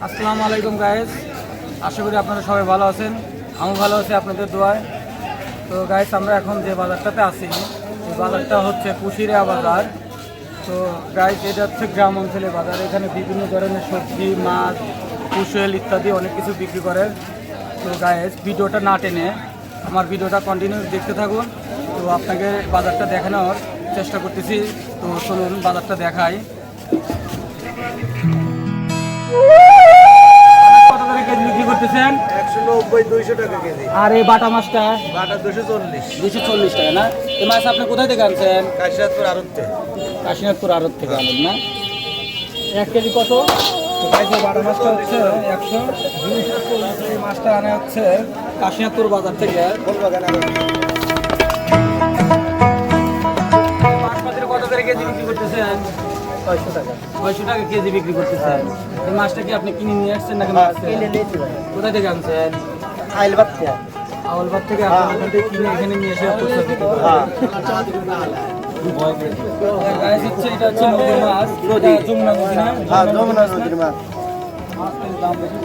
আসসালামু আলাইকুম গাইস, আশা করি আপনারা সবাই ভালো আছেন। আমি ভালো আছি আপনাদের দোয়ায়। তো গাইস, আমরা এখন যে বাজারটাতে আছি, এই বাজারটা হচ্ছে কুশিরা বাজার। তো গাইস, এটা হচ্ছে গ্রাম অঞ্চলের বাজার। এখানে বিভিন্ন ধরনের সবজি, মাছ, কুশল ইত্যাদি অনেক কিছু বিক্রি করে। তো গাইস, ভিডিওটা না টেনে আমার ভিডিওটা কন্টিনিউ দেখতে থাকুন। তো আপনাকে বাজারটা দেখানোর চেষ্টা করতেছি। তো চলুন বাজারটা দেখাই। কত করে কেজি বিক্রি করতেছেন? 190-200 টাকা কেজি। আর এই বাটা মাছটা? বাটা 240 টাকা না? এই মাছ আপনি কোথায় থেকে আনছেন? কাশিনাথপুর আড়তে। কাশিনাথপুর আড়ত থেকে আনেন না? 1 কেজি কত? তো গাইস, এই বাটা মাছটা হচ্ছে 100-240। এই মাছটা আনা হচ্ছে কাশিনাথপুর বাজার থেকে। মাছপাতির কত করে কেজি বিক্রি করতেছেন? 600 টাকা। 600 টাকা কেজি বিক্রি করতেছেন। এই মাছটা কি আপনি কিনে নিয়ে আসছেন নাকি? কোথায় থেকে আনছেন? আইলবাদ থেকে। আওয়ালবাদ থেকে আপনি ওখান থেকে কিনে এখানে নিয়ে এসে পরিষ্কার করতে পারেন। গাইস, হচ্ছে এটা হচ্ছে নদীর মাছ, নদী যমুনা নদী না? হ্যাঁ, যমুনা নদীর মাছ। মাছের দাম বেশি।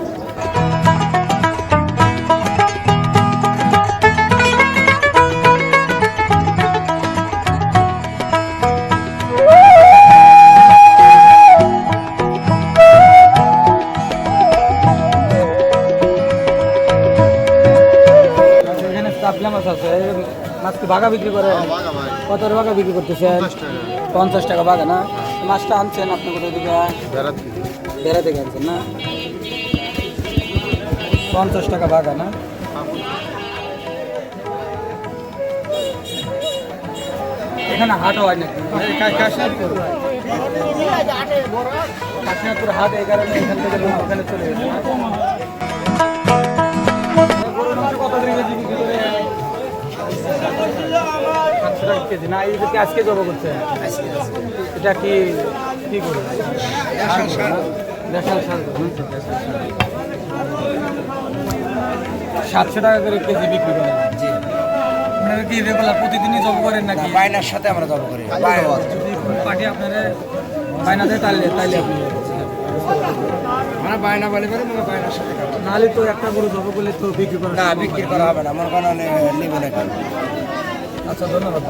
মাছ আছে, মাছ কি বাঘা বিক্রি করে? কত বাঘা বিক্রি করতেছেন? 50 টাকা বাঘা না? মাছটা আনছেন আপনি কোথায় থেকে? বেড়া থেকে আনছেন না? 50 টাকা বাঘা না? এখানে হাটও হয় নাকি? কাশিনাথপুর হাট, এই কারণে এখান থেকে ওখানে চলে গেছে। কত করে কেজি বিক্রি করে? 500 টাকা কেজি না? এই যে আজকে জব করছে, এটা কি কি করে? দেশাল সার। 700 টাকা করে কেজি বিক্রি করেন? জি। আপনারা কি রেগুলার প্রতিদিনই জব করেন নাকি? বাইনার সাথে আমরা জব করি। যদি পার্টি আপনারা বাইনা দেয় তাহলে আপনি আমরা বাইনা বলে করে বাইনার সাথে নাহলে তো একটা গরু জব করলে তো বিক্রি করা না, বিক্রি করা হবে না। মনে করেন নেব না। আচ্ছা, ধন্যবাদ।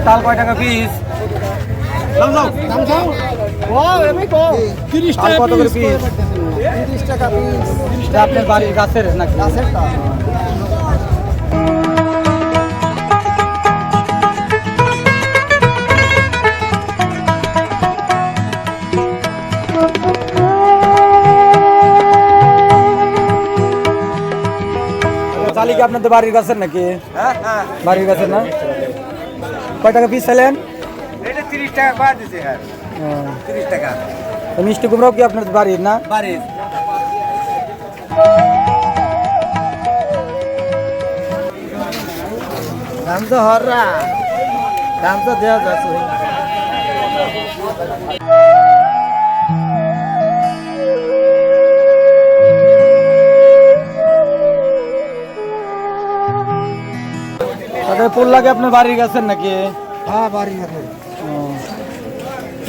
তাল কয় টাকা পিস? 30 টাকা কত করে পিস? 30 টাকা পিস। আপনার বাড়ির গাছের নাকি? গাছেরটা। চালি কি আপনাদের বাড়ির গাছের নাকি? হ্যাঁ, হ্যাঁ। বাড়ির গাছের না? কয় টাকা পিস চাইলেন? এটা 30 টাকা করে দিতে। হ্যাঁ, 30 টাকা। মিষ্টি কুমড়াও কি আপনার বাড়ির না? বাড়ির। দাম তো হররা, দাম তো দেওয়া যাচ্ছে। ফুল লাগে আপনার বাড়ির গাছের নাকি? হ্যাঁ, বাড়ির আছে।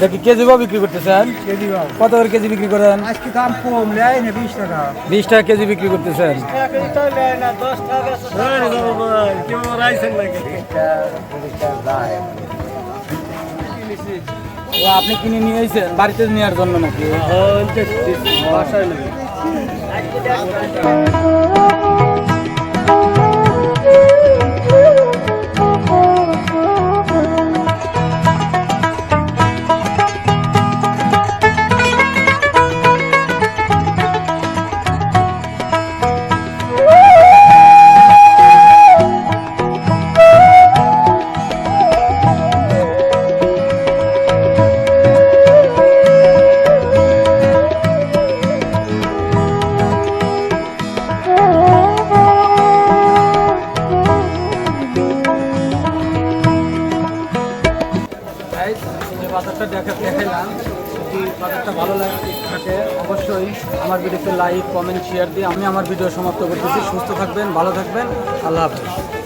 দেখি কেজি বিক্রি করতেছেন? কেজি কত করে কেজি বিক্রি করেন? আজকে দাম কম, নেয় না 20 টাকা। 20 টাকা কেজি বিক্রি করতেছেন? 10 টাকা। আপনি কিনে নিয়ে এসেছেন বাড়িতে নেওয়ার জন্য নাকি? বাসায় নেই। অবশ্যই আমার ভিডিওতে লাইক কমেন্ট শেয়ার দিয়ে আমি আমার ভিডিও সমাপ্ত করতেছি। সুস্থ থাকবেন, ভালো থাকবেন, আল্লাহ হাফেজ।